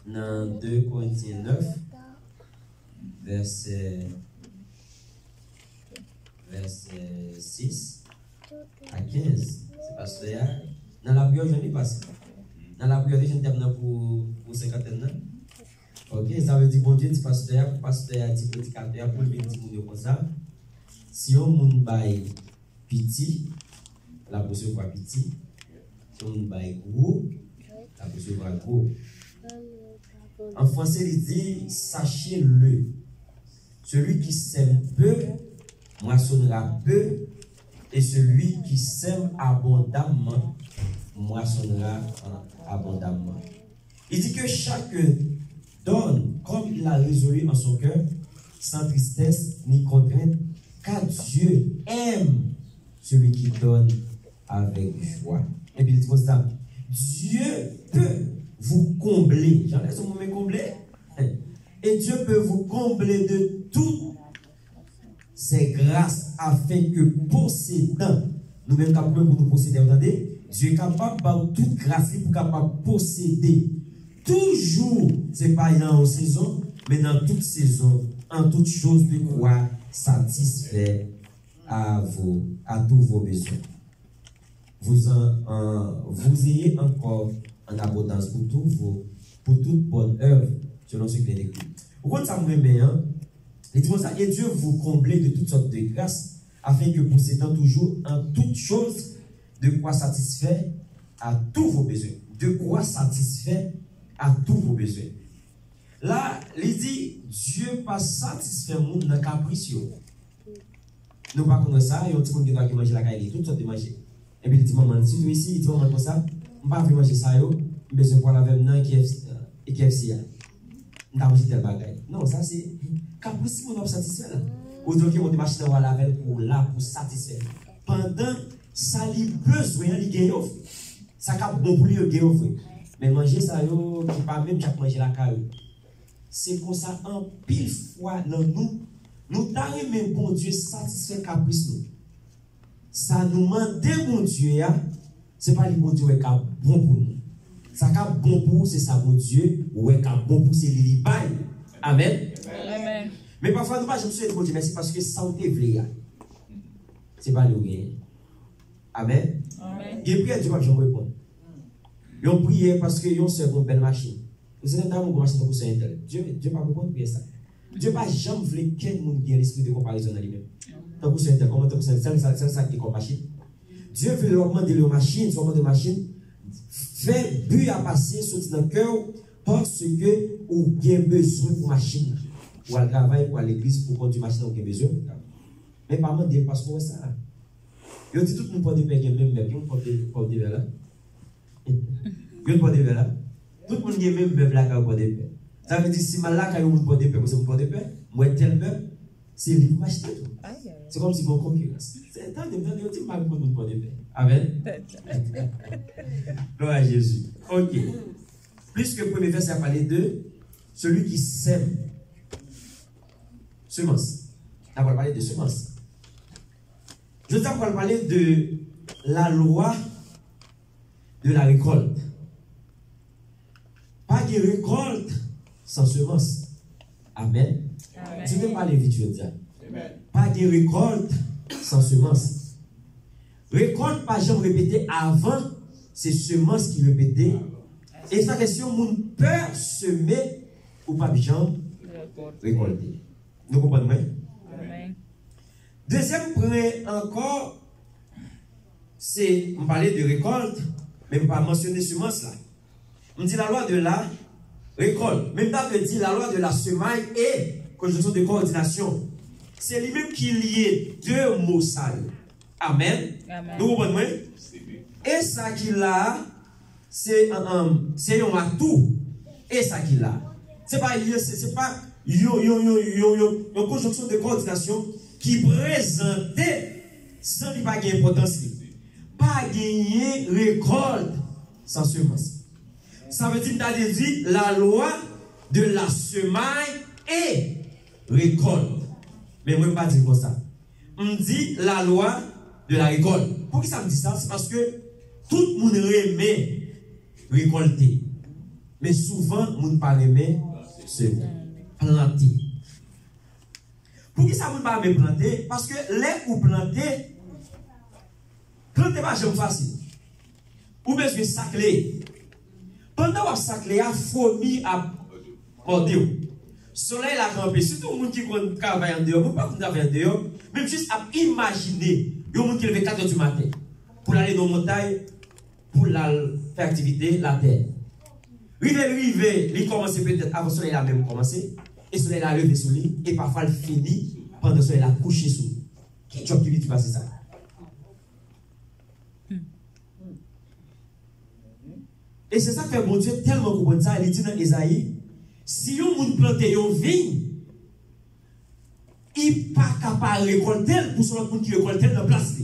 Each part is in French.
Dans 2 Corinthiens 9, verset 6 à 15. C'est parce que dans la prière, je n'ai pas ça. Dans la prière, je n'ai pas pour 50 ans. Ok, ça veut dire bon Dieu, dit pasteur, dit prédicateur, pour le dire comme ça. Si on moun bail petit, la position va petit. Si on moun bail gros, la position va gros. En français, il dit sachez-le. Celui qui sème peu, moissonnera peu, et celui qui sème abondamment, moissonnera abondamment. Il dit que chacun donne comme il a résolu en son cœur, sans tristesse ni contrainte, car Dieu aime celui qui donne avec joie. Et puis il dit comme ça, Dieu peut vous combler. J'en ai ce moment combler. Et Dieu peut vous combler de toutes ces grâces afin que possédant, nous-mêmes capables pour nous posséder, vous entendez? Dieu est capable de toute grâce pour capable de posséder. Toujours, ce n'est pas en saison, mais dans toute saison, en toute chose de quoi satisfaire à tous vos besoins. Vous ayez encore en abondance pour toute bonne œuvre, selon ce qu'il est écrit. Pourquoi ça me remet, hein? Il dit ça, et Dieu vous comble de toutes sortes de grâces, afin que possédant toujours en toutes choses de quoi satisfaire à tous vos besoins. De quoi satisfaire à tous vos besoins. Là, il dit, Dieu pas satisfait le monde dans le caprice. Nous pas comme ça, et on dit qu'on doit manger la caille, toutes sortes de manger. Et puis il dit, maman, si tu es ici, il dit, maman, comme ça, on ne va pas manger ça, je besoin de la même dans et KFC. On a mangé tel bagaille. Non, ça c'est caprice, si on a satisfait là. Ou donc, on a machine à la veille pour satisfaire. Pendant ça, il besoin, il gagne. Ça cap bon pour lui, il gagne. Mais manger ça, il ne peut pas même manger la caille. C'est comme ça, en pile fois dans nous t'arrivons même bon Dieu satisfait caprice nous. Ça nous demande bon Dieu, ce n'est pas le bon Dieu qui est bon pour nous. Ça qui est bon pour nous, c'est ça bon Dieu, ou qui est bon pour nous, c'est l'Ili Baye. Amen. Amen. Mais parfois, nous ne pouvons pas dire bon Dieu, mais c'est parce que ça vous est ce n'est pas le gain. Amen. Amen. Et puis, Dieu va répondre. Ils ont prié parce qu'ils ont une belle machine. Vous êtes dans une machine pour ça. Dieu ne va pas répondre à ça. Dieu ne va jamais vouloir qu'un monde ait l'esprit de comparaison dans lui-même. Donc, c'est ça qui est comme machine. Dieu veut leur demander leur machine, fait but à passer sur le cœur parce que vous avez besoin de machine. Pour aller travailler, pour aller à l'église, pour conduire machine, vous avez besoin. Mais pas demander parce que c'est ça. Je dis tout le monde peut de paix, même meuble, on peut de là. Tout le monde peut de là. Tout le monde a même meuble là, on peut de paix. Ça veut dire si mal là, quand on peut de paix, vous avez peut de paix. Moi, tel meuble, c'est lui qui m'achète tout. C'est comme si mon concurrence. C'est un temps de me dire, tu m'as beaucoup de paix. Amen. Gloire à Jésus. Ok. Plus que le premier verset a parlé de celui qui sème. Semence. On va parler de semence. Je vais parler de la loi de la récolte. Pas de récolte sans semence. Amen. Tu ne peux pas vite, je veux dire. Pas de récolte sans semence. Récolte, pas jamais répété avant, c'est semence qui répétait. Et sa question, mon peur semer ou pas jamais récolter. Nous comprenons? Deuxième point encore, c'est, on parlait de récolte, mais on ne pas mentionner semence là. On dit la loi de la récolte. Même temps que dit la loi de la semaille et conjonction de coordination. C'est lui-même qui lie deux mots sales. Amen. Nous comprenons? Et ça qu'il a, c'est un atout. Et ça qu'il a. C'est pas une conjonction de coordination qui présentait sans lui pas gagner importance. Pas gagner récolte sans semence. Ça veut dire que tu as dit la loi de la semaille et récolte. Mais moi, je ne vais pas dire comme ça. On dit la loi de la récolte. Pourquoi ça me dit ça? C'est parce que tout le monde remet récolter. Mais souvent, moun pas aimer se planter. Pour qui ça moun pas aimer planter? Parce que les ou planter pas jamais facile. Ou bien que saclé. Pendant que saclé a fourmi à mordir. Soleil a campé. Surtout les gens qui travaillent en dehors, pas travailler en dehors, même juste à imaginer, il y a des gens qui lèvent 4 h du matin pour aller dans la montagne, pour faire activité, la terre. Rive, il commence peut-être avant le soleil a même commencé, et le soleil a levé sur lui, et parfois il finit pendant que le soleil a couché sur lui. Qui job qui vit passer ça? Et c'est ça que fait bon Dieu tellement comprendre ça. Il dit dans Esaïe, si on moun plante une vigne, il n'est pas capable de récolter pour son autre qui récolte dans la place.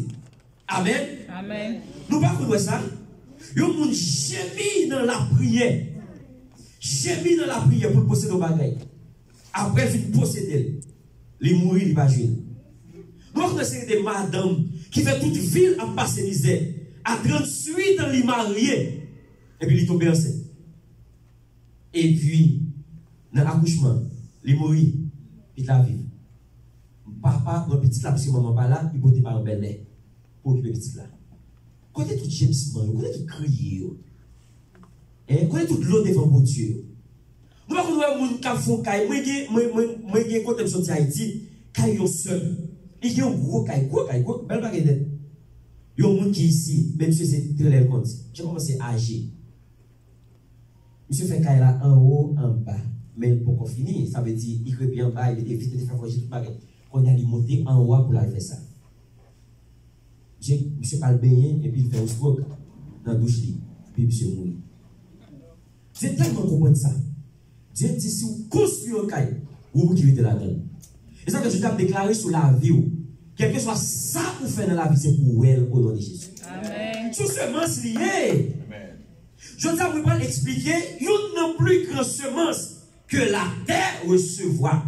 Amen. Amen. Nous pas connaître ça. Yon moun gémi dans la prière. Gémi dans la prière pour posséder nos bagailles. Après, il posséder. Il mourir, il va jouer. Nous connaissons des madames qui fait toute ville en passer misère. À 38 ans, il est marié. Et puis il tombe enceinte. Et puis, dans l'accouchement, il mourit. Puis il la vie. Papa, mon petit là, parce que maman pas là, il porte par un bel-mère. Pour occuper petit là. Côté tout gémissement, côté tout crier, côté tout l'eau devant mon Dieu. Nous avons des gens qui font caille. Moi, j'ai côté de sortir Haïti, caille seul. Il y a un gros caille, belle baguette. Il y a un monde qui ici, même si c'est très l'air compte. J'ai commencé à agir. Monsieur fait caille là en haut, en bas. Mais pour qu'on finisse, ça veut dire il crée en bas, il évite de faire voyager toute baguette. Qu'on a monter en haut pour la faire ça. Monsieur parle baigner et puis il fait un stroke dans la douche, puis monsieur mourit. C'est tellement comprendre ça. Dieu dit si vous construisez un caille, vous qui êtes là-dedans. Et ça que je dois déclarer sur la vie, quel que soit ça que vous faites dans la vie, c'est pour elle au nom de Jésus. Amen. Sous semence liée. Je dois vous expliquer, il n'y a plus grand semence que la terre recevra.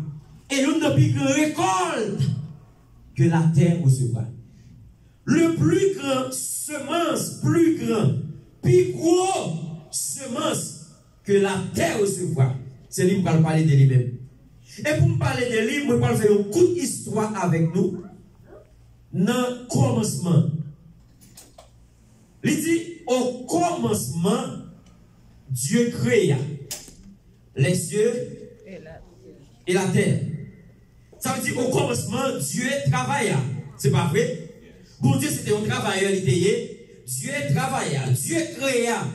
Et il n'y a plus grand récolte que la terre recevra. Le plus grand semence, plus gros semence que la terre recevra. C'est lui qui va parler de lui-même. Et pour me parler de lui, je vais faire une courte histoire avec nous. Dans le commencement. Il dit, au commencement, Dieu créa les cieux et la terre. Ça veut dire, au commencement, Dieu travailla. C'est pas vrai? Pour Dieu, c'était un travailleur, il était. Dieu travailla. Dieu créa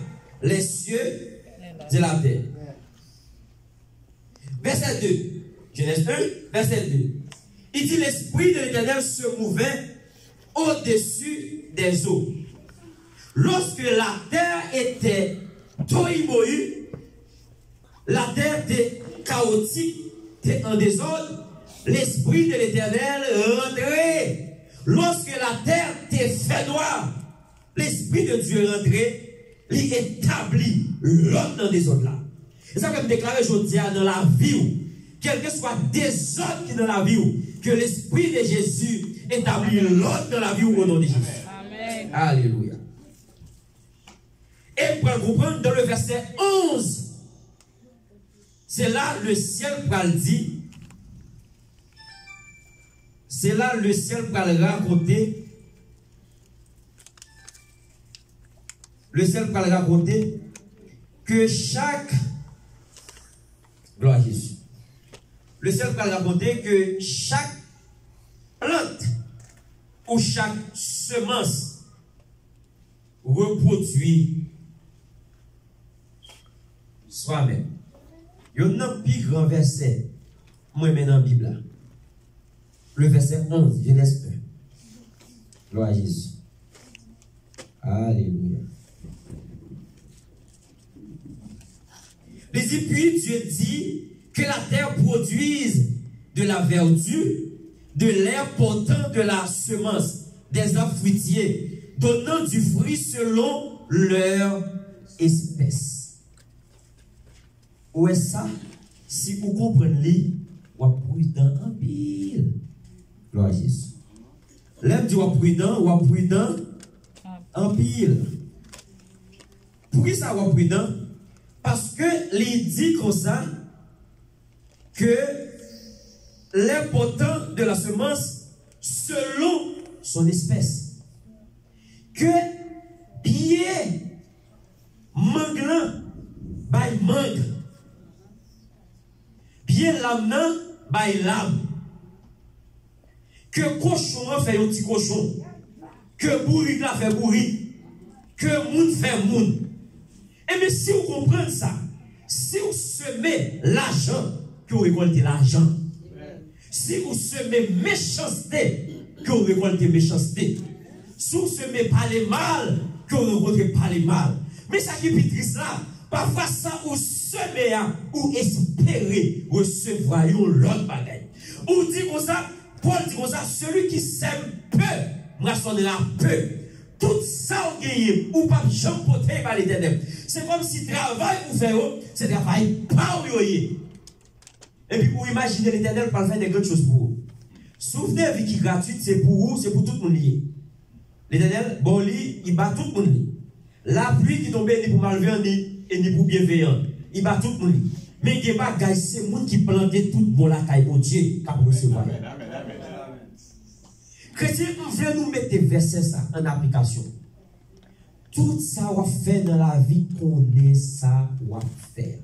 les cieux et la terre. Verset 2. Genèse 1, verset 2. Il dit, l'Esprit de l'Éternel se mouvait au-dessus des eaux. Lorsque la terre était tohu-bohu, la terre était chaotique, était en désordre, l'Esprit de l'Éternel rentrait. Lorsque la terre était fait noire, l'Esprit de Dieu rentrait, il établit l'ordre dans des ordres là. Et ça, comme déclaré aujourd'hui dans la vie, quel que soit des ordres qui dans la vie, que l'Esprit de Jésus établit l'ordre dans la vie au nom de Jésus. Amen. Alléluia. Et pour comprendre dans le verset 11, c'est là le ciel va le dire, c'est là le ciel va le raconter, que chaque, gloire à Jésus, le ciel va le raconter que chaque plante ou chaque semence reproduit soi-même. Il y a un plus grand verset, moi, dans la Bible. Le verset 11, Genèse 1. Gloire à Jésus. Alléluia. Il dit, puis Dieu dit que la terre produise de la verdure, de l'air portant de la semence, des arbres fruitiers, donnant du fruit selon leur espèce. Où est ça? Si vous comprenez, vous êtes prudent en pile. Gloire à Jésus. L'homme dit vous êtes prudent en pile. Pour qui ça vous êtes prudent? Parce que il dit comme ça que l'important de la semence selon son espèce. Que pied manglant by mangue. Pied lamenant by lame. Que cochon fait un petit cochon. Que bourrique la fait bourrique. Que moun fait moun. Et mais si vous comprenez ça, si vous semez l'argent, que vous récoltez l'argent. Si vous semez méchanceté, que vous récoltez méchanceté. Si vous semez pas les mal, que vous récoltez pas les mal. Mais ça qui est plus triste là, parfois ça vous semez ou espérez recevoir l'autre bagaille. Ou dit comme ça, Paul dit comme ça, celui qui sème peu, moi sonne la peu. Tout ça vous gagnez, ou pas jamais porté par l'Éternel. C'est comme si travail vous fait, c'est travail pas vous. Et puis vous imaginez l'Éternel pour faire des grandes choses pour vous. Souvenez vie qui est gratuite, c'est pour vous, c'est pour tout le monde lié. L'Éternel, bon lit, il bat tout le monde lié. La pluie qui tombe ni pour malveillant ni pour bienveillant. Il bat tout le monde lié. Mais il n'y a pas de c'est le monde qui plante tout bon la caille pour Dieu qui a recevoir. Chrétien, on veut nous mettre des versets ça en application. Tout ça va faire dans la vie qu'on est ça va faire.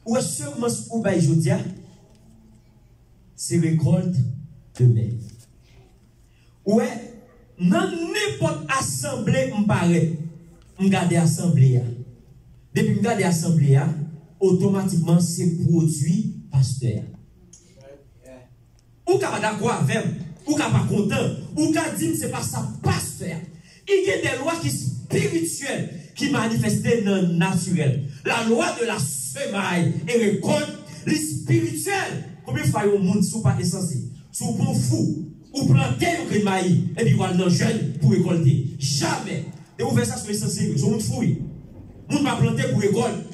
Ou est-ce que semence ou ba jodia c'est récolte demain. Ou est dans n'importe assemblée m'paraît m'garder assemblée. Depuis m'garder assemblée automatiquement c'est produit pasteur. Ou ka pas d'accord avec, ou ka pas content, ou ka dit c'est pas ça pasteur. Il y a des lois qui spirituelles qui manifestent dans le naturel. La loi de la semaille et récolte, les spirituels. Combien de fois au monde sont pas essentiels? Sont bon fou, ou planter un maïs, et puis voilà dans jeune pour récolter. Jamais. Et vous faites ça sur essentiel, sont monde fou. Moun pas planter pour récolte.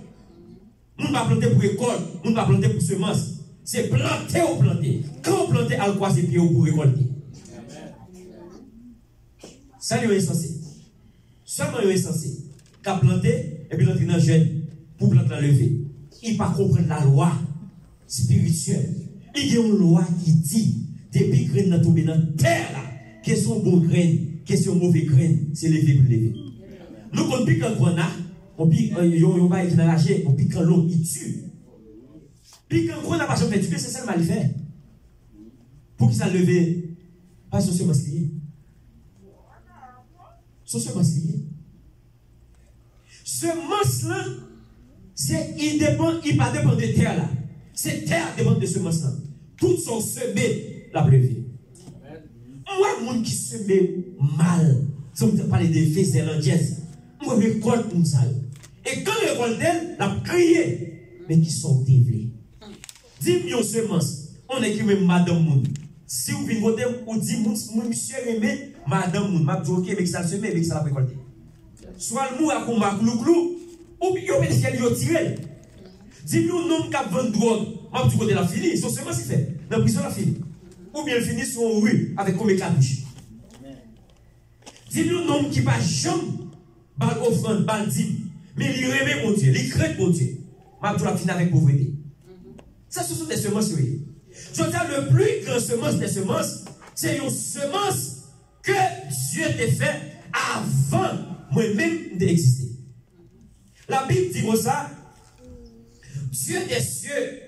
Moun pas planter pour récolte, moun pas planter pour semence. C'est planter ou planter. Quand on plante, à quoi c'est pied pour récolter. Ça lui est essentiel. Seulement il est essentiel. Qu'à planter, et puis l'entrer dans le jeune, pour planter la levée. Il ne pas comprendre la loi spirituelle. Il y a une loi qui dit, depuis que graines tombé dans la terre, quels sont bons graines, quels sont mauvais graines, c'est levé pour lever. Nous, quand on pique un grenat, on pique un bail qui n'a lâché, on pique un l'eau, il tue. Puis quand on n'a pas jamais tué, c'est ça le mal fait. Pour qu'il s'en leve, pas sur ce maslier. Sur ce maslier. Ce masque-là, il pas dépend de terre là. C'est terre dépend de ce masque-là. Tout sont semés la pleuve. Moi, le monde qui sème mal, si on parle de fils zélandiennes, moi, je récolte comme ça. Et quand je récolte d'elle, la crié, mais qui sont dévelés. 10 millions de semences, on écrit même Madame Moun. Si vous venez voter, on dit monsieur aimé Madame Moun. Je dis ok, mais ça le semé, mais ça la récolter. Soit le mou à combat clou-clou, ou bien il y a des tiré. 10 millions de noms qui vendent drogue, je dis côté la fini, son semence c'est fait. Dans la prison la fini. Ou bien il finit sur une rue avec combien de cartouches. 10 millions de noms qui pas jamais bal offrande, bal dîme, mais il remet mon Dieu, il crée mon Dieu. Je dis la fini avec pauvreté. Ça, ce sont des semences. Je veux dire, le plus grand semence des semences, c'est une semence que Dieu t'a fait avant moi-même d'exister. La Bible dit comme ça, Dieu des cieux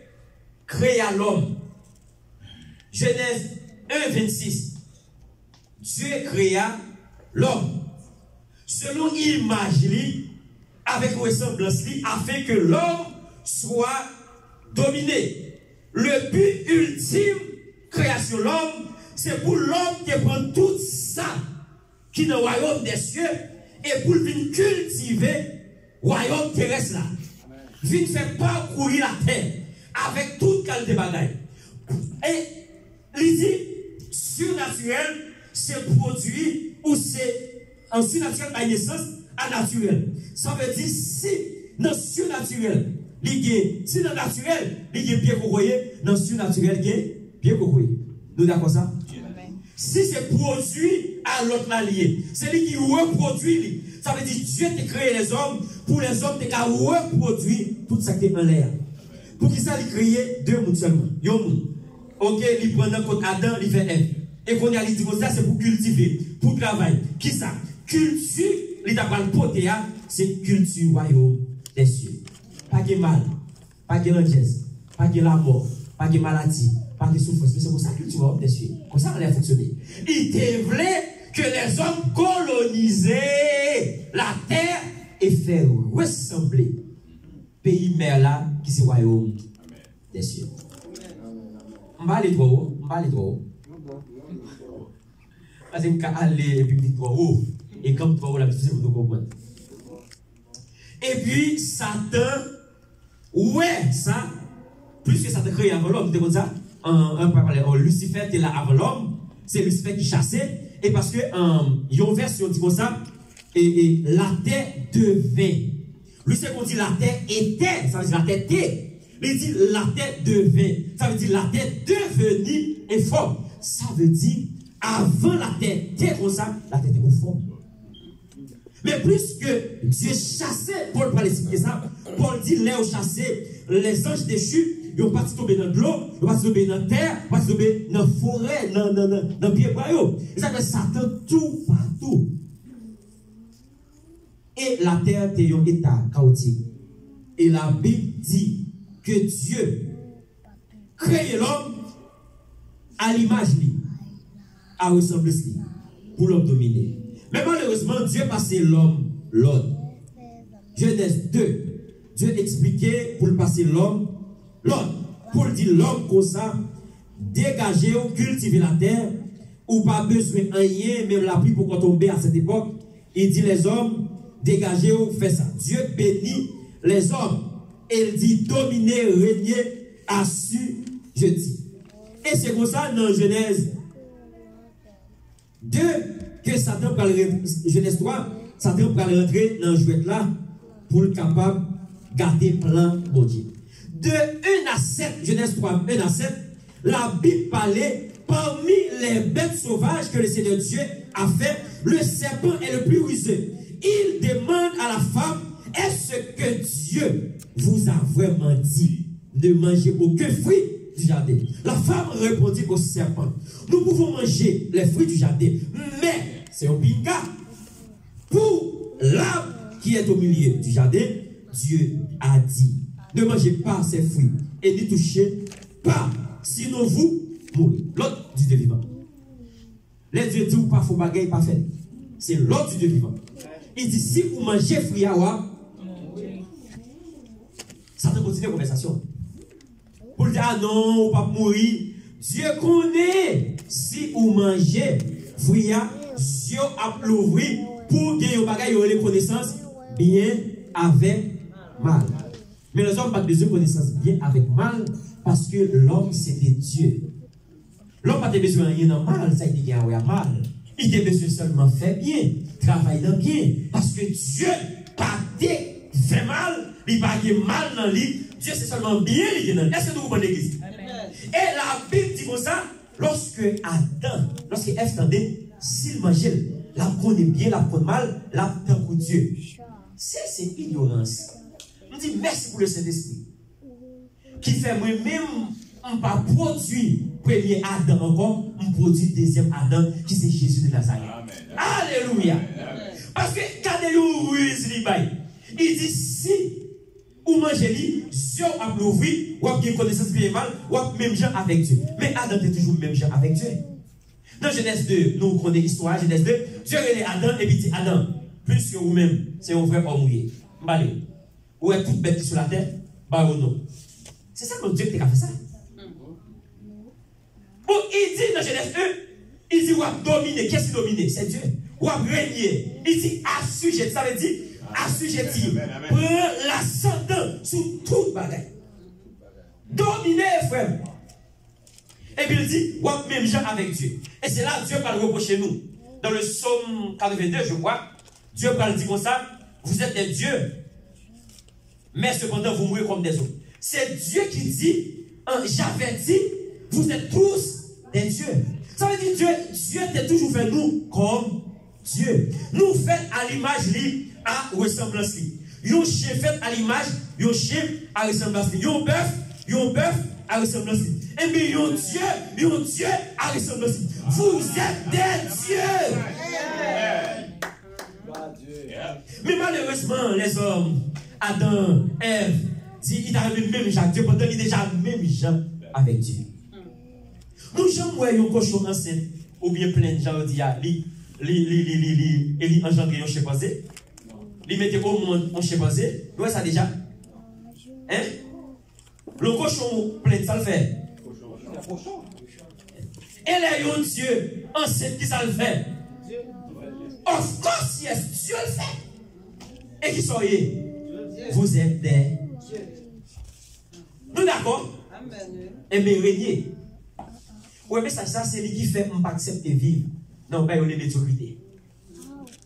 créa l'homme. Genèse 1, 26. Dieu créa l'homme selon l'image, avec ressemblance, afin que l'homme soit dominé. Le but ultime, création de l'homme, c'est pour l'homme qui prend tout ça qui est dans le royaume des cieux et pour venir cultiver le royaume terrestre là. Venir faire parcourir la terre avec toute qualité de bagaille. Et il dit, surnaturel, c'est produit ou c'est en surnaturel par naissance à naturel. Ça veut dire si dans surnaturel, si dans le naturel, il y a bien cocoyé, dans le surnaturel, il y a bien cocoyé. Nous d'accord ça? Si c'est produit à l'autre allié, c'est lui qui reproduit. Ça veut dire Dieu t'a créé les hommes pour les hommes t'a reproduire tout ça qui est en l'air. Pour qui ça, il créé deux mondes seulement. Ok, il prend un côté Adam, il fait Ève. Et qu'on a dit ça, c'est pour cultiver, pour travailler. Qui ça? Culture, il t'a pas le poté, c'est culture royaume des cieux. Pas de mal, pas de langesse, pas de la mort, pas de maladie, pas de souffrance. Mais c'est pour ça que culture royaume des cieux. Comme ça, on a fonctionné. Il voulait que les hommes colonisaient la terre et faire ressembler pays mère là qui c'est royaume des cieux. On va aller trop haut, parce que quand aller et puis trop haut et comme trop haut la petite vous comprendre. Et puis Satan, ouais ça, plus que Satan crée avant l'homme, c'est comme ça. Lucifer était là avant l'homme, c'est Lucifer qui chassait et parce que il y a une version dit comme ça et la terre devait. Lui, c'est qu'on dit la terre était, ça veut dire la terre était. Il dit la terre devait, ça veut dire la terre devenue est forme. Ça veut dire avant la terre était comme ça, la terre était au fond. Mais plus que Dieu chassait, Paul parle expliquer ça, Paul dit les chassé, les anges déchus, ils ont pas tombé dans l'eau, ils ont pas tombé dans la terre, ils ont pas tombé dans la forêt, dans le pied boyau. Et ça fait Satan tout partout. Et la terre était un état chaotique. Et la Bible dit que Dieu crée l'homme à l'image lui, à ressemblance lui, pour l'homme dominer. Mais malheureusement, Dieu passait l'homme l'ordre. Genèse 2, Dieu expliquait pour le passer l'homme l'ordre. Pour dire l'homme comme ça, dégager ou cultiver la terre, ou pas besoin de rien, même la pluie pour tomber à cette époque. Il dit les hommes, dégagez ou faites ça. Dieu bénit les hommes. Il dit dominer, régner, assujetti. Et c'est comme ça dans Genèse 2 que Satan va Genèse 3, Satan va rentrer dans le jouet là pour être capable de garder plan bon Dieu. De 1 à 7, Genèse 3, 1 à 7, la Bible parlait parmi les bêtes sauvages que le Seigneur Dieu a fait, le serpent est le plus rusé. Il demande à la femme, est-ce que Dieu vous a vraiment dit de manger aucun fruit du jardin? La femme répondit au serpent, nous pouvons manger les fruits du jardin, mais c'est un pinga. Pour l'arbre qui est au milieu du jardin, Dieu a dit, ne mangez pas ces fruits et n'y touchez pas, sinon vous mourrez. L'autre du Dieu vivant. Les dieux disent, pas faux bagaille, pas fait. C'est l'autre du Dieu vivant. Il dit, si vous mangez fruit à wa, ça te continue la conversation. Pour dire, ah non, ou pas mourir. Dieu connaît, si vous mangez fruit à, Dieu a l'ouvrir pour gagner au bagage et les connaissances bien avec mal. Mais les hommes n'ont pas besoin de connaissances bien avec mal parce que l'homme c'était Dieu. L'homme n'a pas besoin de rien dans mal, ça il dit qu'il y a mal. Il a besoin seulement faire bien, travailler dans bien. Parce que Dieu pas fait mal, il pas mal dans lui. Dieu c'est seulement bien il dans. Est-ce que nous comprenez l'église? Et la Bible dit comme ça, lorsque Adam, lorsque Ève tendait, s'il mangeait, la connaît bien, la connaît mal, la tant pour Dieu. C'est ignorance. On dit merci pour le Saint-Esprit. Qui fait moi-même, on ne pas produire premier Adam encore, on produit deuxième Adam, qui c'est Jésus de Nazareth. Alléluia. Parce que quand il ruse, il dit si vous mangez, Dieu a l'ouvert, ou a bien connaissance bien mal, ou a même gens avec Dieu. Mais Adam est toujours même gens avec Dieu. Dans Genèse 2, nous connaissons l'histoire, Genèse 2, Dieu est Adam et puis dit Adam, plus que vous-même, c'est un vrai homme mouillé. Ou est toute bête sur la terre, bah ou non. C'est ça que Dieu t'a fait ça. Bon, il dit dans Genèse 1, il dit ou a dominer. Qu'est-ce qui domine? C'est Dieu. Ou a régner. Il dit assujetti. Ça veut dire assujetti. Prends l'ascendant sur toute bagaille. Dominer, frère. Et puis il dit, ou a même gens avec Dieu. Et c'est là Dieu va le reprocher nous. Dans le psaume 82, je crois, Dieu va le dire comme ça, vous êtes des dieux, mais cependant vous mourrez comme des autres. C'est Dieu qui dit, j'avais dit, vous êtes tous des dieux. Ça veut dire Dieu t'a toujours fait nous comme Dieu. Nous faisons à l'image, à ressemblance. Yon chien fait à l'image, yon chien à ressemblance. Yon bœuf à ressemblance. Et bien, yon Dieu à ressemblance. Vous êtes des dieux. Mais malheureusement, les hommes, Adam, Ève, il a le même genre. Dieu pourtant il déjà même genre avec Dieu. Nous jamais voyons un cochon enceinte ou bien plein de gens qui il engendre un chimpanzé. Il mettait au monde un chimpanzé. Ouais, ça déjà. Hein? Le cochon plein, ça le fait. Et là, un Dieu enceinte qui ça le fait. Of course, yes, Dieu le fait. Et qui soyez? Vous êtes des. Nous d'accord? Et bien, régnez. Oui, mais ça c'est lui qui fait on pas accepter vivre. Non, ben, on est médiocrité.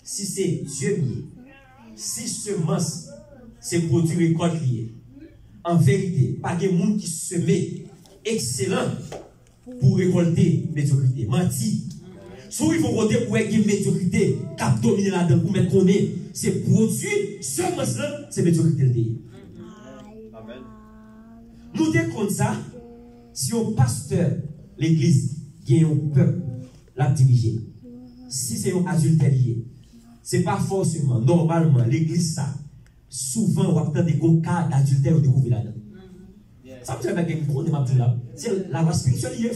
Si c'est Dieu lié, si semence, c'est produit récolte lié. En vérité, pas de monde qui se met excellent pour récolter médiocrité. Menti. Si il faut compter pour une médiocrité, cap dominer là-dedans, pour mettre qu'on est, c'est produit, semence là, c'est médiocrité lié. Amen. Nous disons comme ça, si un pasteur, l'église, qui est un peuple, l'a dirigé. Si c'est un adulte lié, ce n'est pas forcément, normalement, l'église, ça, souvent, on va prendre des cas d'adultère ou de découvrir là-dedans. Ça veut dire que c'est la voie spirituelle liée.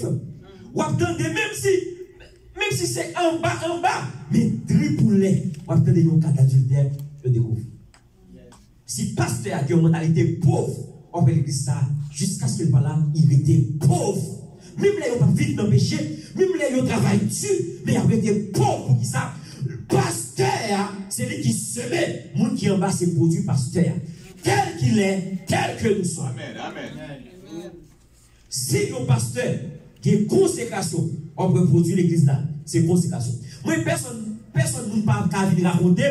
On va prendre même si c'est en bas, mais tripoulet, on va prendre des cas d'adultère de découvrir. Si pasteur a une mentalité pauvre, on va l'église ça, jusqu'à ce qu'il parle là, il était pauvre. Même là, il n'a pas vite dans le péché, même là, il travaille dessus, mais il a été pauvre pour qui ça. Pasteur, c'est lui qui se met, le monde qui en bas, c'est produit pasteur. Tel qu'il est, tel que nous sommes. Amen, amen. Si le pasteur qui est consécration, on peut produire l'église là, c'est consécration. Moi, personne ne parle qu'à venir raconter,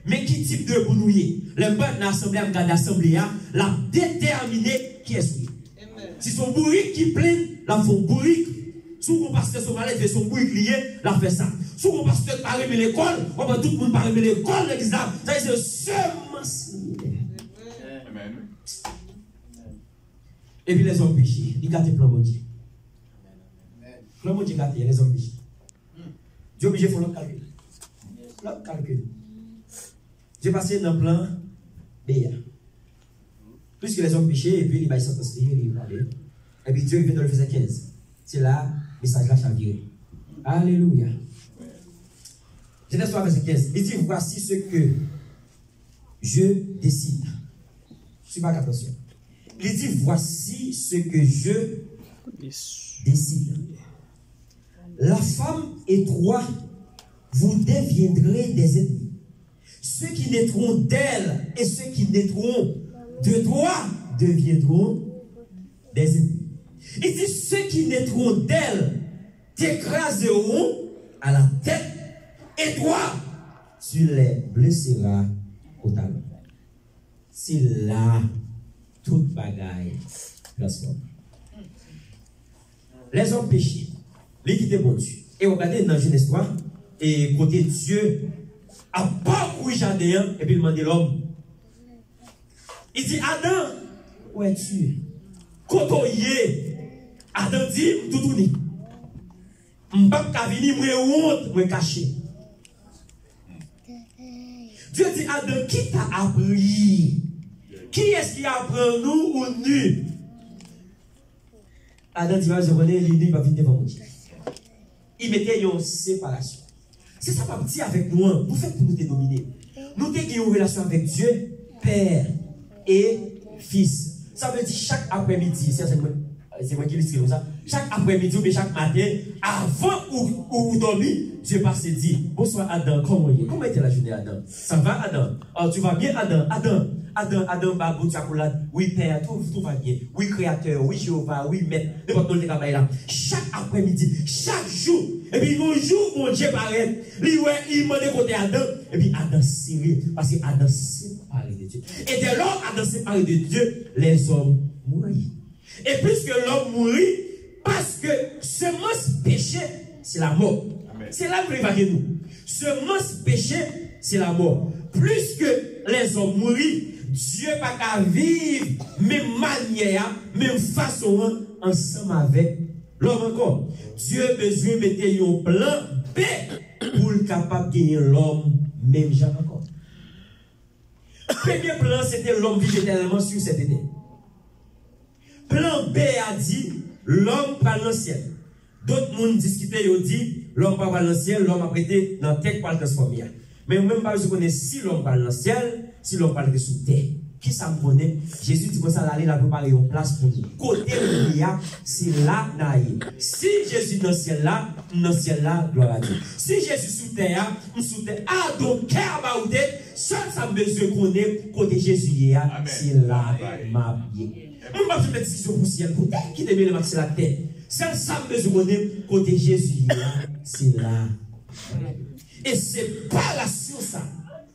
mais qui type de bounouiller? Le peuple d'assemblée, l'a déterminé qui est celui. Si son bourrique qui plaît, la font bourrique. Si mon pasteur son malade fait son bourrique lié, la fait ça. Si mon pasteur parle de l'école, on va tout le monde parler de l'école, l'église là. Ça c'est semence. Amen. Et puis les hommes péchés, ils gâtent le plan de Dieu. Le plan de Dieu gâte, les hommes péchés. Dieu obligé de faire l'autre calcul. L'autre calcul. Dieu passé dans le plan Béa. Puisque les hommes péchés, et puis il va s'entendre, il va aller. Et puis Dieu vient dans le verset 15. C'est là, le message là chaviré. Alléluia. Genèse 3, verset 15. Il dit, voici ce que je décide. Suis pas attention. Il dit, voici ce que je décide. La femme et toi, vous deviendrez des ennemis. Ceux qui naîtront d'elle et ceux qui naîtront de toi deviendront des ennemis. Il dit, ceux qui naîtront d'elle t'écraseront à la tête et toi, tu les blesseras au talon. C'est là toute bagaille transforme. Les hommes péchés, l'équité bon Dieu. Et regardez dans Genèse 3, et côté Dieu a parcouru le jardin et puis il demande l'homme. Il dit, Adam, où es-tu? Quand on y est, Adam dit, tout tourne. Je ne peux pas venir, je vais cacher. Dieu dit, Adam, qui t'a appris? Qui est-ce qui apprend nous ou nous? Adam dit, je connais l'idée, il va venir devant Dieu. Il mettait une séparation. C'est ça, pas petit avec nous. Nous faisons pour nous dénominer. Nous avons une relation avec Dieu, Père et Fils. Ça veut dire chaque après-midi, c'est moi qui l'écris comme ça. Chaque après-midi ou chaque matin, avant ou dormir, Dieu passe et dit, bonsoir Adam, comment était la journée Adam? Ça va Adam? Oh, tu vas bien Adam? Adam, Babou, Tchakoulade, oui Père, tout va bien. Oui Créateur, oui Jéhovah, oui Maître, n'importe quel travail là. Chaque après-midi, chaque jour, et puis un jour, mon Dieu paraît, il m'a côté Adam, et puis Adam serré, parce que Adam séparé de Dieu. Et dès lors, Adam séparé de Dieu, les hommes mourent. Et puisque l'homme mourit, parce que semence péché, c'est la mort. C'est là que nous. Semence péché, c'est la mort. Plus que les hommes mourent, Dieu n'a pas qu'à vivre même manière, même façon, ensemble avec l'homme encore. Dieu a besoin de mettre un plan B pour être capable de gagner l'homme, même Jean encore. Premier plan, c'était l'homme vivre éternellement sur cette terre. Plan B a dit, l'homme parle dans le ciel. D'autres monde discutent et dit, l'homme parle dans le ciel, l'homme a prêté dans la terre pour le transformer. Mais même pas je connais si l'homme parle dans le ciel, si l'homme parle sous terre. Qui ça me connaît? Jésus dit que ça allait la préparer une place pour nous. Côté où il y a, c'est là, naïe. Si Jésus dans le ciel là, gloire à Dieu. Si Jésus sous terre, sous terre, ah, donc, cœur baoudé, seul ça me besoin qu'on est, côté Jésus, c'est là, ma vie. On va faire une discussion pour le ciel, pour qui te met le max sur la tête. Seul ça me besoin qu'on est, côté Jésus, c'est là. Et c'est pas la science ça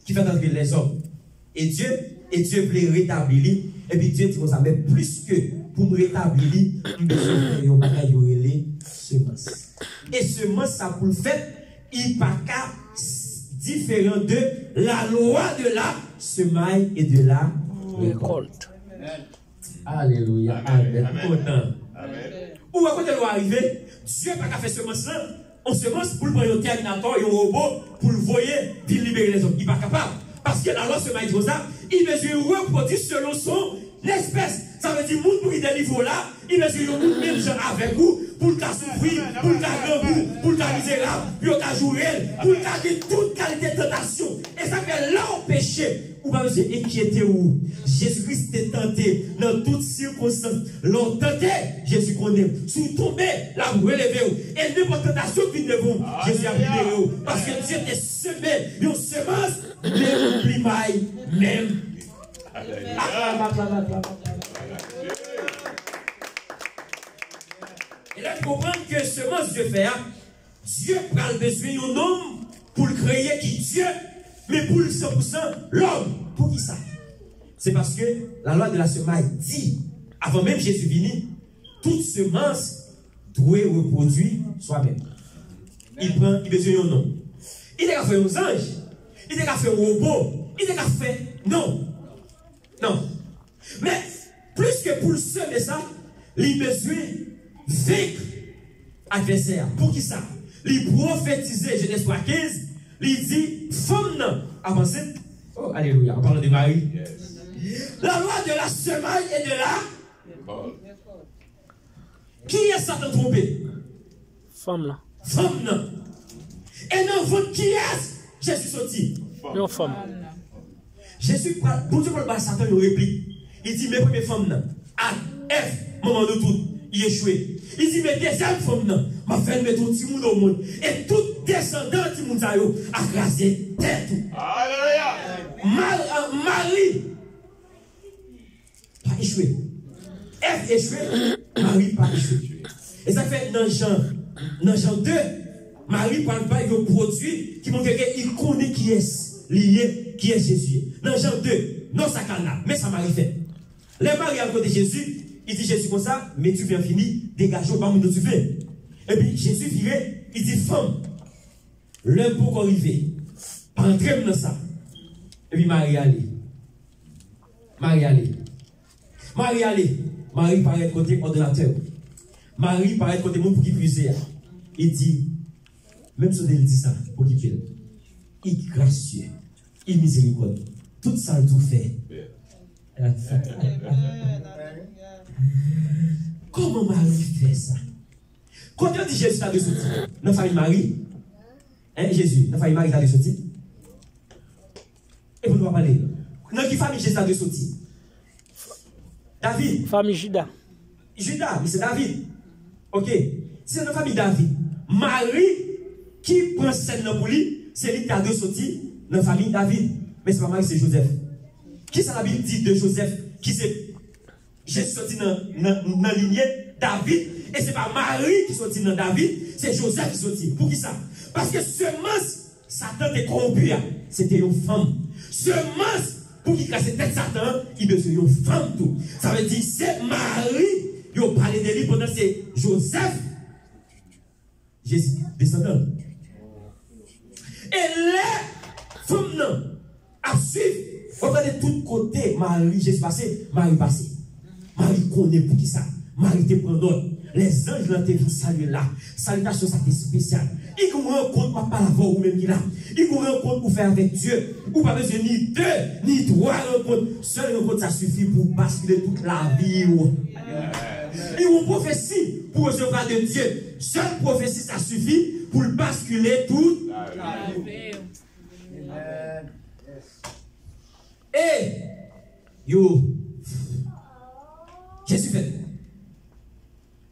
qui fait entrer les hommes. Et Dieu voulait rétablir. Et puis Dieu dit comme ça, mais plus que pour me rétablir, il me fait un bagage de semence. Et semence, ça pour le fait, il n'est pas différent de la loi de la semaille et de la récolte. Alléluia. Amen. Où est-ce que la loi arriver? Dieu n'a pas fait semence là. On semence pour le prendre un terminator et un robot pour le voyer, pour libérer les hommes. Il n'est pas capable. Parce que la loi se maille comme ça, il mesure reproduire selon son espèce. Ça veut dire, pour des niveaux là, il mesure le même genre avec vous, pour le cas souffrir, pour le cas grand pour le cas misérable, pour le cas jouer, pour le cas de toute qualité de tentation. Et ça fait là au péché. Ou pas monsieur inquiété ou Jésus-Christ est tenté dans toutes circonstances. L'on tenté, Jésus connaît. Sous tombé, là vous relevez. Et n'importe tentation qui ne vont, Jésus a libéré. Parce que Dieu est semé, une semence, mais oublie maille, même. Et là, il faut comprendre que semence Dieu fait, Dieu prend besoin d'un homme pour le créer qui Dieu. Mais pour le 100%, l'homme, pour qui ça? C'est parce que la loi de la semaille dit, avant même Jésus venu, toute semence doit reproduire soi-même. Il prend, il besoin d'un nom. Il n'est qu'à faire aux anges, il n'est qu'à faire aux robots, il n'est qu'à faire. Non. Non. Mais plus que pour le semer ça, il besoin vaincre adversaire. Pour qui ça? Il prophétiser, Genèse 3, 15. Il dit, femme avancez. Oh, alléluia, on parle de Marie. Yes. La loi de la semaille et de la. Qui est Satan trompé? Femme là. Femme là. Et non, votre qui est Jésus sorti? Une femme. Jésus, pour Dieu, pour Satan, il réplique. Il dit, mes premières femmes là, à F, moment de tout, il échoué. Il dit, mais deuxième femme, ma femme met tout le monde au monde. Et tout descendant du monde a crasé tête. Marie, pas échoué. F échoué, Marie pas échoué. Et ça fait dans Jean 2, Marie parle pas de produit qui montre qu'il connaît qui est lié, qui est Jésus. Dans Jean 2, non, ça calme là, mais ça Marie fait. Les maris à côté de Jésus, il dit Jésus comme ça, mais tu viens finir, dégage pas mon tu fais. Et puis Jésus viré, il dit femme, l'heure pour arriver, entrez dans ça. Et puis Marie allait. Marie paraît côté ordinateur. Marie paraît côté monde pour qui puiser. Il dit, même si il dit ça, pour qui fait, il est gracieux, il est miséricordieux. Tout ça, il tout fait. Comment Marie fait ça? Quand on dit Jésus t'a de sorti, dans la famille Marie, Jésus, dans la famille Marie t'a de sorti. Et vous nous parler. Dans quelle famille Jésus t'a de sorti? David. Famille Judas. Judas, mais c'est David. Ok. C'est dans la famille David. Marie qui prend scène pour lui, c'est lui qui a de sorti dans la famille David. Mais c'est pas Marie, c'est Joseph. Qui ça la Bible dit de Joseph? Qui c'est Jésus sorti dans la lignée David. Et c'est pas Marie qui sortit dans David, c'est Joseph qui sortit. Pour qui ça? Parce que semence, Satan est corrompu. C'était une femme. Semence, pour qui casse tête Satan, il besoin d'une femme tout. Ça veut dire c'est Marie. Il a parlé de lui pendant c'est Joseph. Jésus, descendant. Et les femmes à suivre, regardez de tous côtés, Marie, j'ai passé, Marie passé. Marie connaît pour qui ça. Marie te prend d'autres. Les anges là te saluent là. Salutation ça c'est spécial. Il vous rend compte pas la voix ou même qui là. Il vous rend compte pour faire avec Dieu. Ou pas besoin ni deux, ni trois rencontres. Seule rencontre ça suffit pour basculer toute la vie. Et une prophétie pour recevoir de Dieu. Seule prophétie ça suffit pour basculer toute la vie. Et yo, Jésus fait.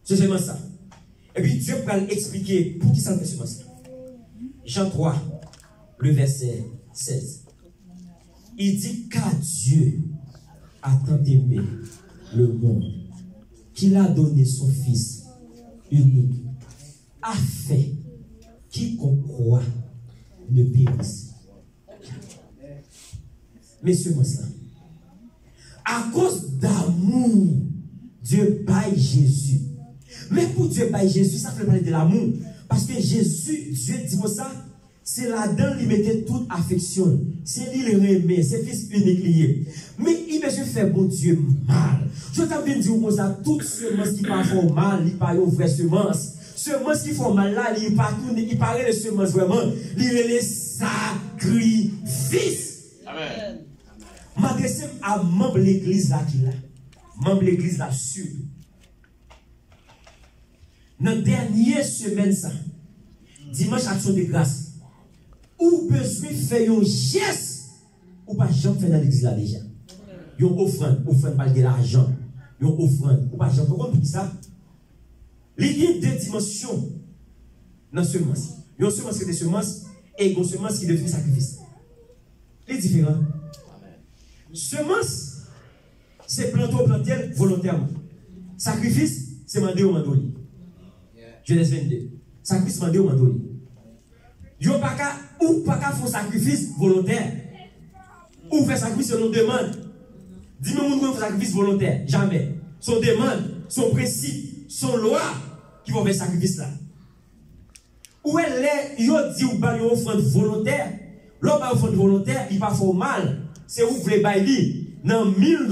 C'est seulement ça. Et puis Dieu va expliquer pour qui ça fait seulement ça. Jean 3, le verset 16. Il dit car Dieu a tant aimé le monde qu'il a donné son Fils unique, afin quiconque croit ne périsse. Mais seulement ça. À cause d'amour, Dieu baille Jésus. Mais pour Dieu baille Jésus, ça fait parler de l'amour. Parce que Jésus, Dieu dit pour ça, c'est là-dedans qu'il mettait toute affection. C'est lui le remet, c'est fils unique lié. Mais il veut faire bon Dieu mal. Je t'avais dit comme ça, toute semence qui part font mal, il part une vraie semence. Semence qui font mal là, il part tout, il paraît de semence vraiment, il est les sacrifices. Amen. M'adresse à membre de l'église là qui là. Membre de l'église là sûr. Dans la dernière semaine ça, dimanche action de grâce, ou besoin faire un geste, ou pas jamais faire dans l'église là déjà. Une offrande pas de l'argent. Une offrande, ou pas jamais. Pourquoi on dit ça? Il y a deux dimensions dans ce semence. Il y a une semence qui est des semences et une semence qui est de sacrifice. C'est différent. Semence, c'est planter volontairement. Sacrifice, c'est demander au mandoli. Genèse 22. Sacrifice, demander au mandoli. Ou pas qu'à faire sacrifice volontaire. Ou faire sacrifice selon demande. Dis-moi, on fait sacrifice volontaire. Jamais. Son demande, son principe, son loi qui vont faire sacrifice là. Où elle est, il dit ou pas une offrande volontaire. L'homme a offrande volontaire, il va faire mal. C'est où vous voulez bailler. Dans $1000,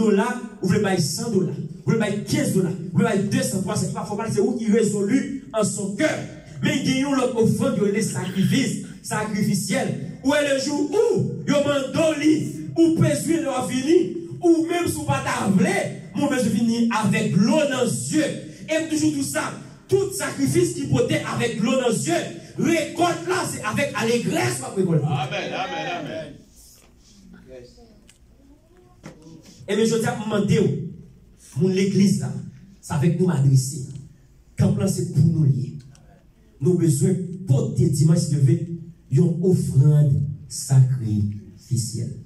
vous voulez bailler $100. Vous voulez bailler $15. Vous voulez bailler 200, 300. Il va faire mal. C'est où qui résolu en son cœur. Mais il y a une autre offrande, il y a les sacrifices sacrificiels. Où est le jour où il y a un doli, ou besoin de venir, ou même si vous pas t'avler, mon besoin de venir avec l'eau dans les yeux. Et toujours tout ça, tout sacrifice qui peut être avec l'eau dans les yeux, récolte là, c'est avec allégresse. Amen, amen, amen. Et mais je dis à demander, mon l'église là, c'est avec nous m'adresser. Quand plan c'est pour nous lier. Nous avons besoin de porter dimanche de une offrande sacrificielle.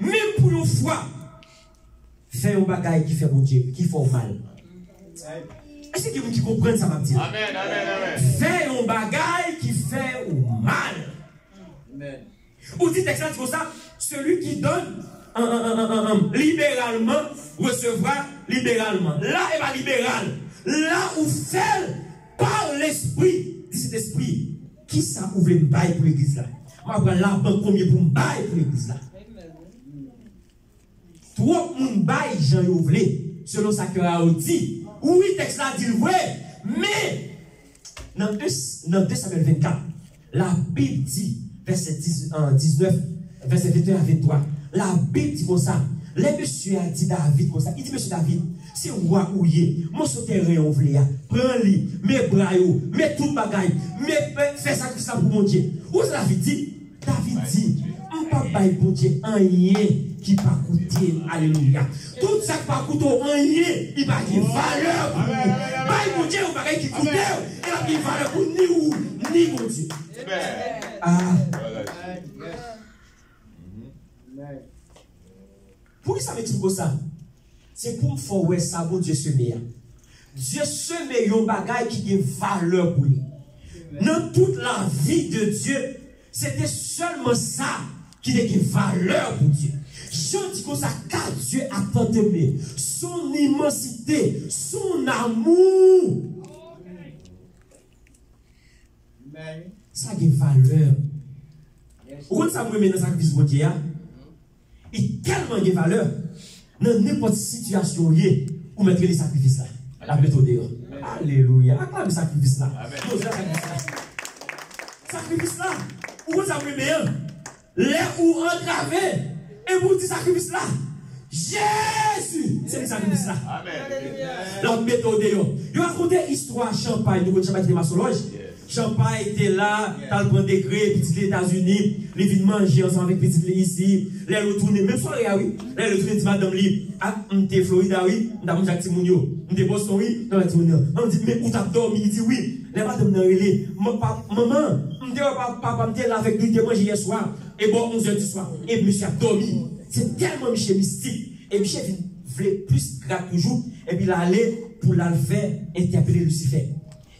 Même pour une fois, faire un bagage qui fait bon Dieu, qui fait mal. Est-ce que vous comprenez ça, m'a dit? Amen, amen, amen. Faire un bagage qui fait mal. Amen. Ou dit texte comme ça, celui qui donne libéralement recevra libéralement. Là, il va libéral. Là où fait par l'esprit, dit cet esprit, qui ça ouvre le bail pour l'église là? Je vais là combien pour me bail pour l'église là? Trop moun bail Jean ouvre selon ça que a dit. Oui, texte là dit vrai, mais dans 2 Samuel 24, la Bible dit verset 19, verset 21 à 23. La Bible dit comme ça. Les messieurs a dit David comme ça. Il dit, monsieur David, c'est roi ou yé, mon souterrain on vle ya, prends-li, mes bras yo, mets tout bagaille, fais sacrifice pour mon Dieu. Où ça David dit? David dit, on ne peut pas pour Dieu rien qui va coûter, alléluia. Tout ça qui va coûter rien, il va avoir valeur pour vous. Pas pour Dieu, ou pas qui coûte, il va avoir valeur pour ni vous, ni pour Dieu. Ah. Pourquoi ça me dit comme ça? C'est pour me faire ouais ça, bon Dieu semer. Dieu semer un bagage qui a valeur pour lui. Dans toute la vie de Dieu, c'était seulement ça qui a valeur pour Dieu. Je dis comme ça, car Dieu a tant aimé, son immensité, son amour. ça a une valeur. Ou ça me met dans le sacrifice de Dieu, il a tellement de valeur. Dans n'importe quelle situation, où mettre les sacrifices là. La méthode. Alléluia. Acclame le sacrifice là. Sacrifice là. Où ça me met l'air ou entravé. Et vous dites sacrifice là. Jésus, c'est le sacrifice là. La méthode. Il a raconté l'histoire Champagne. Nous connaissons Champagne de Massolonge. Champagne était là, t'as le point degré, petit les États-Unis, les viennent manger ensemble avec petit ici, les retourner, même soirée, oui, les retourner, madame li, ah, m'te Florida, oui, m'te Jacques Timounio, m'te Boston, oui, non, Timounio. On dit, mais où t'as dormi? Il dit, oui, les madame n'a relé, maman, papa, m'te là avec lui, t'es mangé hier soir, et bon, 11h du soir, et monsieur a dormi. C'est tellement Michel mystique, et Michel voulait plus grave toujours, et puis il allait pour la faire interpeller Lucifer.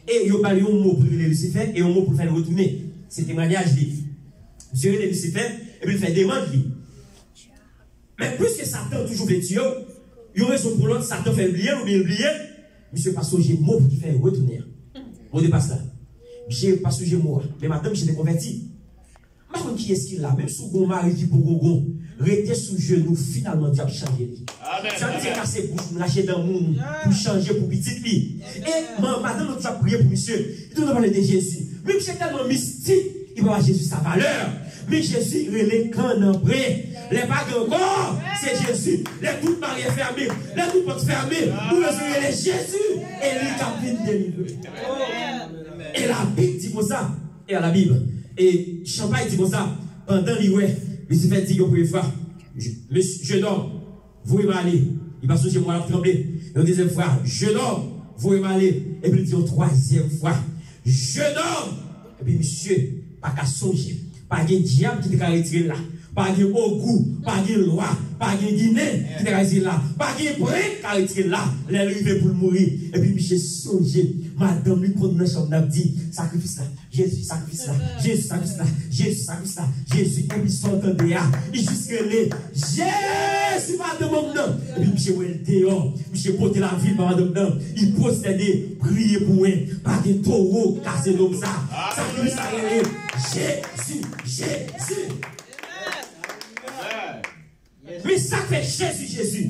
Et il y a un mot pour Lucifer et un mot pour le faire retourner. C'est témoignage. Monsieur Lucifer, et puis il fait demande. Mais puisque Satan toujours veut tuer, il y a raison pour l'autre, Satan fait oublier ou bien oublier. Monsieur Pasteur, j'ai mot pour faire retourner. On dépasse là. Monsieur Pasteur, j'ai mot. Mais madame, je suis converti. Maintenant, qui est-ce qu'il a? Même sous mon mari qui pour Gogon, rester sous genou, finalement, Dieu a changé. Ça veut dire casser bouche, lâcher dans le monde, pour changer pour petite vie. Et madame, nous avons prié pour monsieur. Il doit parler de Jésus. Mais monsieur est tellement mystique, il va voir Jésus sa valeur. Mais Jésus, il est quand en prêt. Les bagues encore, c'est Jésus. Les toutes mariées fermées, les toutes portes fermées. Nous besoin de Jésus. Et lui, capine délivré. Et la Bible dit comme ça. Et à la Bible. Et Champagne dit comme ça. Pendant l'hiver, Lucifer dit au premier fois, jeune homme, vous m'allez. Il va chez moi à trembler. Et au deuxième fois, jeune homme, vous m'allez. Et puis il dit au troisième fois, jeune homme. Et puis monsieur, pas qu'à songer. Pas de diable qui te retirer là. Pas de haut goût, pas de loi, pas de Guinée qui te retirer là. Pas de break qui te retirer là. L'élevé pour mourir. Et puis monsieur songer. Madame lui condamne dans chambre dit sacrifice là. Jésus, sacrifice là. Jésus, sacrifice là. Jésus, sacrifice là. Jésus, et puis son temps de là. Il jusque les Jésus, madame non. Et puis monsieur ouais dehors. Monsieur porter la ville par madame non. Il procédait, prier pour eux. Pas de taureau casser l'homme ça. Sacrifice là. Jésus, Jésus. Mais ça fait Jésus, Jésus.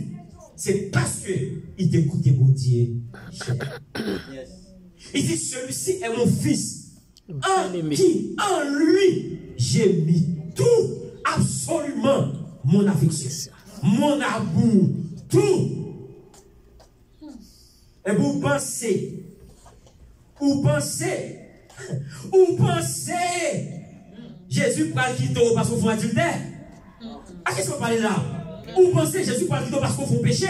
C'est parce que il t'écoutait mon Dieu. Il dit, celui-ci est mon fils. En qui, en lui, j'ai mis tout, absolument, mon affection, mon amour, tout. Et vous pensez, Jésus parle qui t'en parce qu'on fait adultère. À qu'est-ce qu'on parle là? Vous pensez Jésus parle qui t'en parce qu'on fait péché?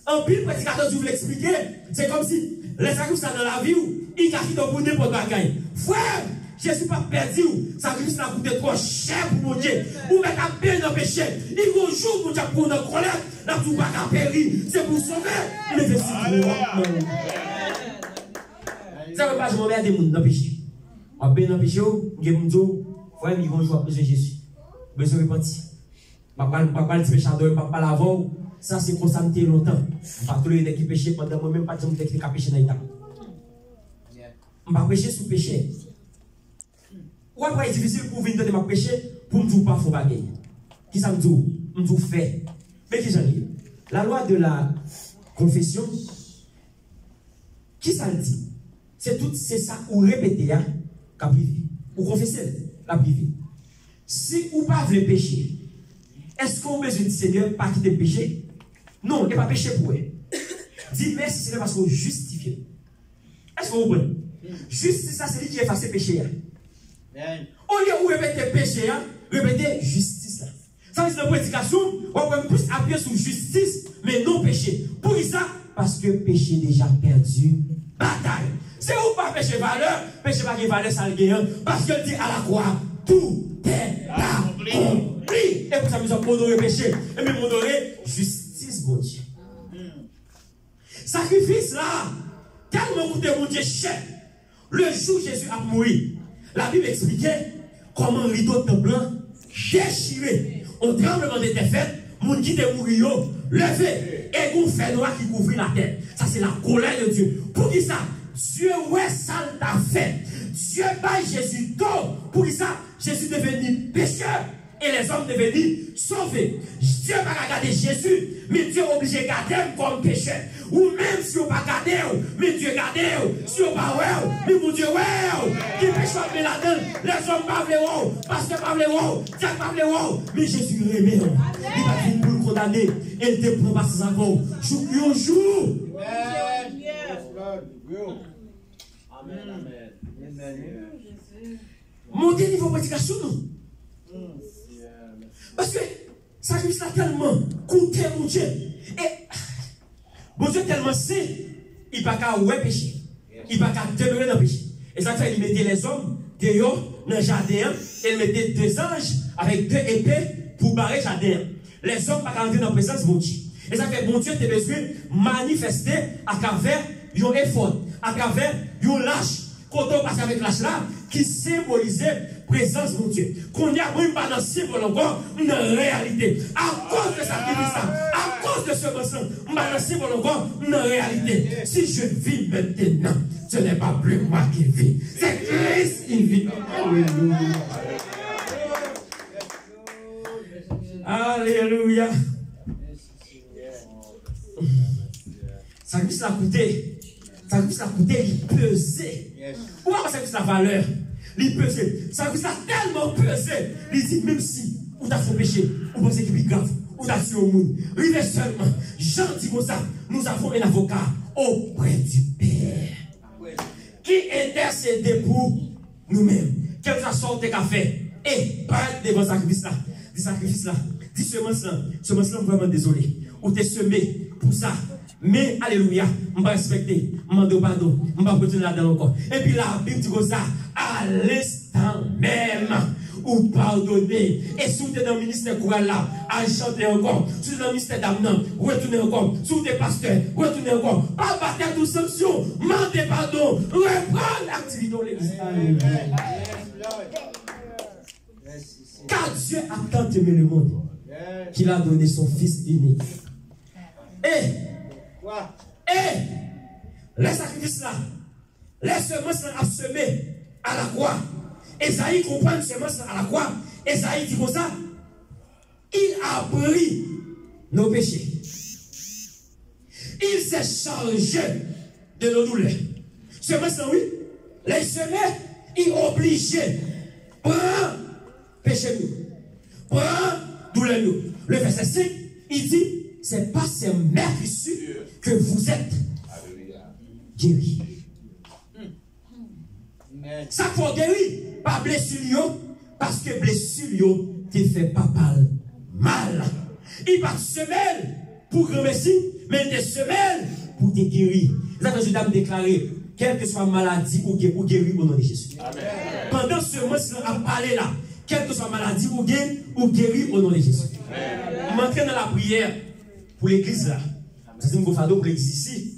En pile, prédicateur, je vous l'expliquer, c'est comme si les sacrifices dans la vie, il a quitté pour n'importe quoi. Frère, Jésus pas perdu, sacrifice n'a coûté trop cher pour mon Dieu. Vous mettez à peine dans le péché. Il y a un jour pour Dieu pour notre colère, n'a tout pas qu'à périr. C'est pour sauver. Mais c'est ça veut pas que je m'emmerde des gens dans le péché. On bien dans le péché, je me dis, frère, ils vont jouer à besoin de Jésus. Besoin de repentir. Papa le péchador, papa l'avant. Ça, c'est pour ça que longtemps. Je ne pas tous les qui péchent pendant moi-même, pas de gens qui péché dans l'état. Je ne pas pécher sous péché. Ou après, c'est difficile pour venir de ma péché pour me dire pas faux bagaille. Qui ça me dit? Me dit fait. Mais qui j'en ai? La loi de la confession, qui ça le dit? C'est ça ou répéter, hein, qu'à privé. Ou confesser, la privé. Si ou pas voulez pécher, est-ce qu'on a besoin du Seigneur pas quitter le péché? Non, il n'est pas péché pour eux. Dis merci Seigneur parce qu'on justifie. Est-ce que vous comprenez? Justice, ça c'est lui qui efface le péché. Au lieu de répéter péché, répétez justice. Ça veut dire la prédication, on va plus appuyer sur justice, mais non péché. Pour ça, parce que péché déjà perdu, bataille. C'est où pas péché valeur, péché pas valeur, ça le gagne. Parce que dit à la croix, tout est là. Et pour ça, nous avons honoré péché. Et même honoré justice, mon Dieu. Sacrifice là, tellement coûté mon Dieu cher. Le jour où Jésus a mouru, la Bible expliquait comment un rideau de blanc déchiré, au tremblement de fait, mon qui était mouru, levé, et un fait noir qui couvrit la tête. Ça, c'est la colère de Dieu. Pour qui ça? Dieu, ouais, ça t'a fait. Dieu bat Jésus d'eau. Pour ça, Jésus est devenu pécheur. Et les hommes devenus sauvés. Dieu va regarder Jésus, mais Dieu est obligé de garder comme pécheur. Ou même si on ne va pas garder, mais Dieu garde. Si on ne va pas, mais mon Dieu, qui pécheur mais là-dedans, les hommes ne parlent pas, parce que parlent pas, Dieu parle pas, mais Jésus remet. Il va dire pour le condamner, et il ne prend pas ses enfants. Jour. Amen. Monter niveau de prédication, non? Parce que ça sacrifice a tellement coûté mon Dieu. Et mon Dieu tellement saint, il ne peut pas pécher. Il ne peut pas demeurer dans le péché. Et ça fait qu'il mettait les hommes dehors dans le jardin et il mettait 2 anges avec 2 épées pour barrer le jardin. Les hommes ne peuvent pas rentrer dans la présence de mon Dieu. Et ça fait que mon Dieu te besoin de manifester à travers un effort, à travers un lâche. Quand on passe avec lâche là, qui symbolisait présence de Dieu. Qu'on y a même pas dans symbole encore, une réalité. À cause de sacrifice, à cause de ce mensonge, on va dans symbole encore, une réalité. Si je vis maintenant, ce n'est pas plus moi qui vis. C'est Christ qui vit. Alléluia. Sacrifice a coûté. Sacrifice a coûté, il pesait. Pourquoi sacrifice la valeur? Il pesait. Sacrifice a tellement pesé. Il dit, même si vous avez fait péché, vous pensez qu'il est grave, vous avez tué au monde. Rivez seulement, gentil comme ça, nous avons un avocat auprès du Père qui intercède pour nous-mêmes. Quel que soit ce qu'on fait, et pas devant sacrifice là. Dis sacrifice là. Dis semence là. Semence là, vraiment désolé. Ou t'es semé pour ça. Mais, alléluia, je vais respecter, je vais demander pardon, je vais continuer là-dedans encore. Et puis la Bible dit ça, à l'instant même, ou pardonner. Et si vous êtes dans le ministère choral là, à chanter encore. Si vous êtes dans le ministère d'âme, retournez encore. Si vous êtes pasteur, retournez encore. Pas battre toute sanction, demandez pardon, reprendre l'activité de l'église. Car Dieu a tant aimé le monde qu'il a donné son Fils unique. Et les sacrifices là, les semences là à semer à la croix. Esaïe comprend les semences à la croix. Esaïe dit comme ça, il a pris nos péchés. Il s'est chargé de nos douleurs. Semences là, oui, les semer, il est obligé. Prends péché nous. Prends douleur nous. Le verset 5, il dit, c'est pas ces meurtrissures que vous êtes guéris. Ça faut guérir, pas blessure, parce que blessure te fait pas mal. Il pas semelle pour remercier, mais il te semelle pour te guérir. Ça que je dois me déclarer, quelle que soit maladie ou guérir au nom de Jésus. Amen. Pendant ce mois, à parler là, quelle que soit maladie ou guérir au nom de Jésus. M'entraîne dans la prière pour l'église là. C'est un fado pour l'église ici.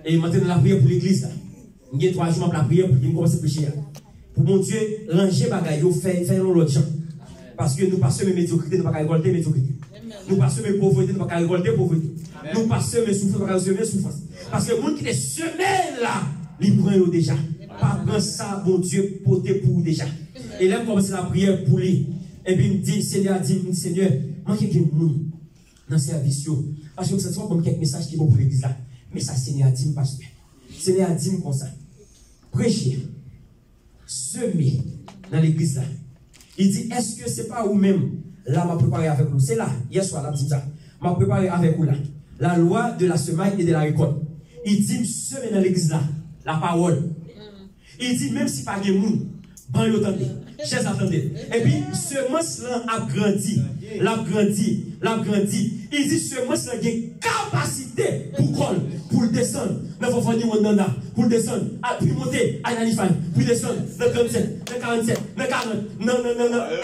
Et m'entraîne dans la prière pour l'église là. Il y a 3 jours pour la prière pour qu'il commence à prêcher. Pour mon Dieu, ranger bagaille, faire l'autre gens. Parce que nous passons mes médiocrités, nous ne pouvons pas récolter médiocrité. Nous passons mes pauvretés, nous ne pouvons pas récolter pauvreté. Nous passons mes souffrances, nous ne pouvons pas récolter souffrances. Parce que le monde qui est semé là, il prend déjà. Pas prendre ça, mon Dieu, porter pour déjà. Et là, commence la prière pour lui. Et puis il me dit, Seigneur, Seigneur, moi qui ai des gens dans le service. Parce que c'est comme quelques messages qui vont pour l'église là. Mais ça, Seigneur, dis-moi, pasteur. Seigneur, dis-moi comme ça. Prêcher, semer dans l'église là. Il dit, est-ce que c'est pas vous-même là m'a préparé avec vous? C'est là, hier soir, là, dit ça. M'a préparé avec vous là. La loi de la semaille et de la récolte. Il dit, semer dans l'église là, la parole. Il dit, même si pas de monde, bon, il attendez. Chers attendez. Et puis, semence là a grandi. L'a grandi. Il dit, semence là a une capacité pour descendre. Mais il faut faire du pour descendre. Puis monter à l'Alifan. Puis descendre. Dans 37, dans 47, dans 40. Non.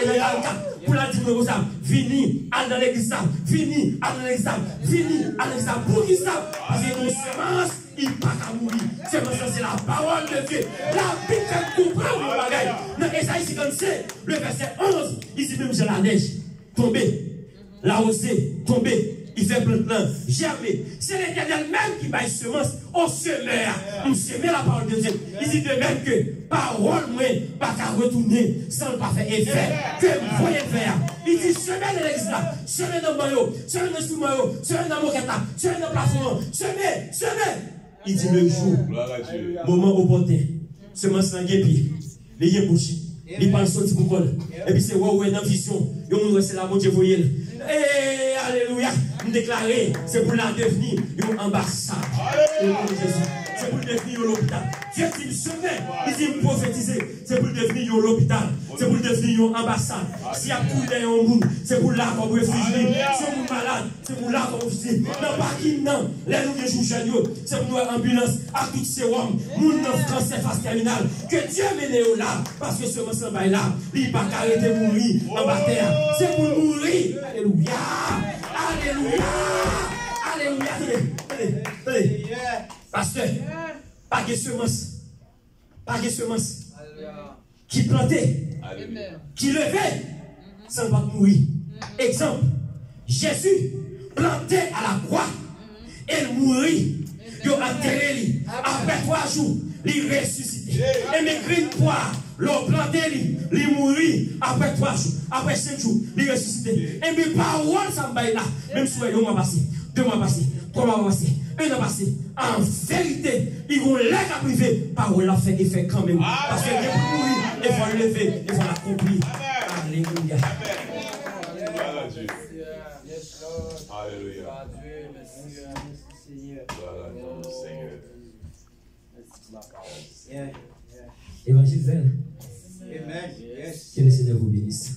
Et dans 44. Pour la dire comme ça. Fini. Allez dans l'église. Fini. Allez dans l'église. Fini. Allez dans l'église. Pour qui ça? Parce que nos semences, il n'y a pas qu'à mourir. C'est la parole de Dieu. La Bible fait comprendre le bagage. Dans Esaïe 57, le verset 11, il dit même j'ai la neige tombée. La rosée tombée. il fait plein, germer. C'est l'Éternel même qui baille semence au semeur. On semer la parole de Dieu. Il dit de même que parole, moi, pas qu'à retourner sans le pas faire effet. Que vous voyez faire. Il dit semer de l'église là, semer dans le maillot, semer dans le sous-maillot, semer dans le moquette là, semer dans le plafond, semer. Il dit le jour, moment opportun, semence dans le pied, les yeux bouchés. Il parle sorti pour col. Et puis c'est ouais dans la vision. C'est la Dieu voyez. Et alléluia. Nous déclarer, c'est pour la devenir une ambassade. C'est pour devenir l'hôpital. Dieu dit me semer, il dit me prophétiser. C'est pour devenir l'hôpital. C'est pour devenir une ambassade. S'il y a tout dans le monde, c'est pour là qu'on réfugie. Si on est malade, c'est pour là qu'on réfugie. Non, pas qui non. Les nous qui jouent c'est pour nous ambulance à toutes ces hommes. Nous n'avons cancer phase terminale. Que Dieu mène là. Parce que ce monsieur là, il n'a pas arrêté de mourir en bataille. C'est pour mourir. Alléluia. Alléluia. Alléluia. Allez. Pasteur, pas de semence. Pas de semence. Qui plantait, qui levait, sans pas mourir. Exemple, Jésus planté à la croix, il mourit. Il a enterré. Après 3 jours, il ressuscité. Et mes grilles poires, l'ont planté, il mourit. Après 3 jours, après 5 jours, il ressuscité. Et mes paroles, ça me là. Même si un mois passé, 2 mois passé, 3 mois passé, 1 an passé. En vérité, ils vont l'être privé. Parole a fait effet quand même. Parce qu'il est pour mourir, il faut le lever, il faut l'accomplir. Alléluia. Alléluia. Évangile vers. Amen. Que le Seigneur vous bénisse.